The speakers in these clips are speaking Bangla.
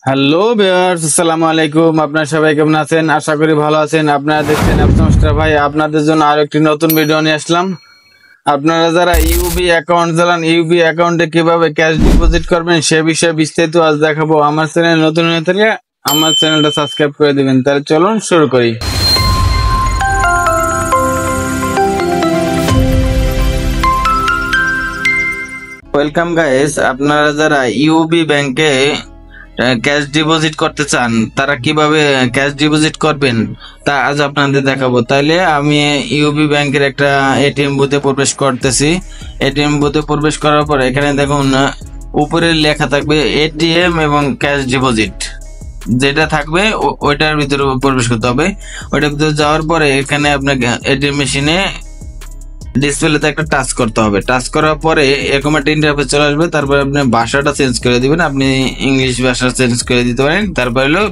হ্যালো ভিউয়ার্স, আসসালামু আলাইকুম। আপনারা সবাই কেমন আছেন? আশা করি ভালো আছেন। আপনারা দেখছেন অ্যাপসমস্টার ভাই, আপনাদের জন্য আরো একটি নতুন ভিডিও নিয়ে আসলাম। আপনারা যারা ইউবি অ্যাকাউন্ট চালান, ইউবি অ্যাকাউন্টে কিভাবে ক্যাশ ডিপোজিট করবেন সে বিষয়ে বিস্তারিত আজ দেখাবো। আমার চ্যানেল নতুন হয়ে থাকলে আমার চ্যানেলটা সাবস্ক্রাইব করে দিবেন। তাহলে চলুন শুরু করি। ওয়েলকাম গাইস, আপনারা যারা ইউবি ব্যাংকে ক্যাশ ডিপোজিট করতে চান তারা কিভাবে ক্যাশ ডিপোজিট করবেন তা আজ আপনাদের দেখাবো। তাইলে আমি ইউবি ব্যাংকের একটা এটিএম বুথে প্রবেশ করতেছি। এটিএম বুথে প্রবেশ করার পর এখানে দেখুন উপরে লেখা থাকবে এটিএম এবং ক্যাশ ডিপোজিট, যেটা থাকবে ওইটার ভিতরে প্রবেশ করতে হবে। ওইটার ভিতরে যাওয়ার পরে এখানে আপনাকে এটিএম মেশিনে ডিসপ্লেতে একটা টাচ করতে হবে। টাচ করার পরে এরকম একটা ইন্টারফেস চলে আসবে। তারপরে আপনি ভাষাটা চেঞ্জ করে দিবেন, আপনি ইংলিশ ভাষা চেঞ্জ করে দিতে পারেন। তারপর হলো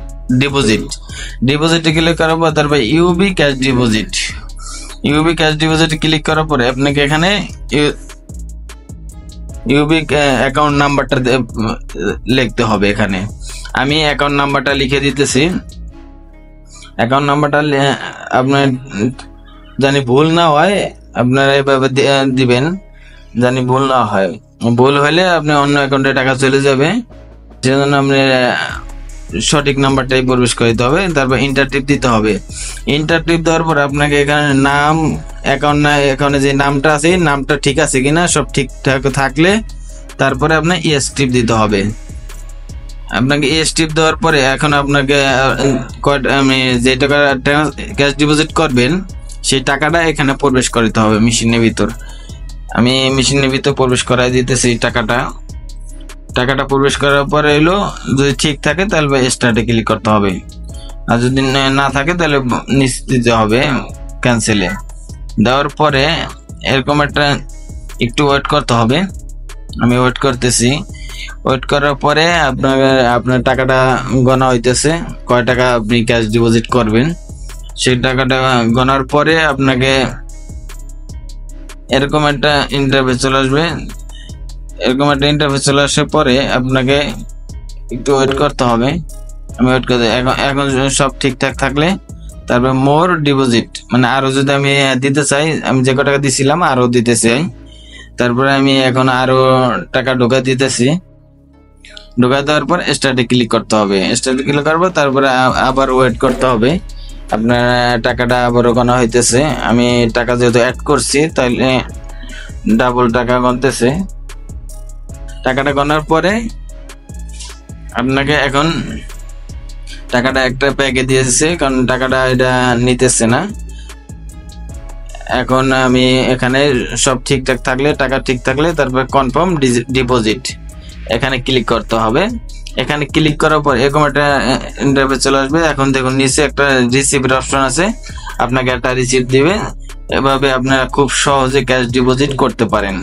ডিপোজিটে ক্লিক করার পর তারপর ইউবি ক্যাশ ডিপোজিট ক্লিক করার পরে আপনাকে এখানে ইউবি অ্যাকাউন্ট নাম্বারটা লিখতে হবে। এখানে আমি অ্যাকাউন্ট নাম্বারটা লিখে দিতেছি। অ্যাকাউন্ট নাম্বারটা আপনার জানি ভুল না হয় আপনারা এভাবে দিবেন, জানি ভুল না হয়। ভুল হলে আপনি অন্য অ্যাকাউন্টে টাকা চলে যাবে, সেজন্য আপনি সঠিক নাম্বারটাই প্রবেশ করে দিতে হবে। তারপর ইন্টার টিপ দিতে হবে। ইন্টার টিপ দেওয়ার পর আপনাকে এখানে নাম, অ্যাকাউন্টে যে নামটা আছে নামটা ঠিক আছে কিনা, সব ঠিকঠাক থাকলে তারপরে আপনার ইয়েস টিপ দিতে হবে। আপনাকে ইয়েস টিপ দেওয়ার পরে এখন আপনাকে আমি যে টাকা ক্যাশ ডিপোজিট করবেন সেই টাকাটা এখানে প্রবেশ করতে হবে মেশিনের ভিতর। আমি মেশিনের ভিতর প্রবেশ করাই দিতেছি। টাকাটা প্রবেশ করার পরে এলো, যদি ঠিক থাকে তাহলে স্টার্টে ক্লিক করতে হবে, আর যদি না থাকে তাহলে নিচে দিতে হবে ক্যান্সেলে। দেওয়ার পরে এরকম একটা একটু ওয়েট করতে হবে। আমি ওয়েট করতেছি। ওয়েট করার পরে আপনার টাকাটা গণা হইতেছে, কয় টাকা আপনি ক্যাশ ডিপোজিট করবেন সেই টাকাটা গণার পরে আপনাকে এরকম একটা ইন্টারফেস চলে আসবে। এরকম একটা ইন্টারফেস চলে আসার পরে আপনাকে একটু ওয়েট করতে হবে। আমি ওয়েট করতে এখন সব ঠিকঠাক থাকলে তারপর মোর ডিপোজিট, মানে আরো যদি আমি দিতে চাই, আমি যে টাকা দিছিলাম আরো দিতে চাই, তারপরে আমি এখন আরো টাকা ঢোকা দিতেছি। ঢোকা দেওয়ার পর স্টার্টে ক্লিক করতে হবে। স্টার্টে ক্লিক করবো, তারপরে আবার ওয়েট করতে হবে। আপনার টাকাটা আবারও গণা হইতেছে। আমি টাকা যেহেতু অ্যাড করছি তাহলে ডাবল টাকা গণতেছে। টাকাটা গণার পরে আপনাকে এখন টাকাটা একটা প্যাকে দিয়েছে, কারণ টাকাটা এটা নিতেছে না। এখন আমি এখানে সব ঠিকঠাক থাকলে, টাকা ঠিক থাকলে তারপর কনফার্ম ডিপোজিট এখানে ক্লিক করতে হবে। এখানে ক্লিক করার পর এরকম একটা ইন্টারফেস চলে আসবে। এখন দেখুন নিচে একটা রিসিভের অপশন আছে, আপনাকে একটা রিসিপ্ট দিবে। এভাবে আপনারা খুব সহজে ক্যাশ ডিপোজিট করতে পারেন।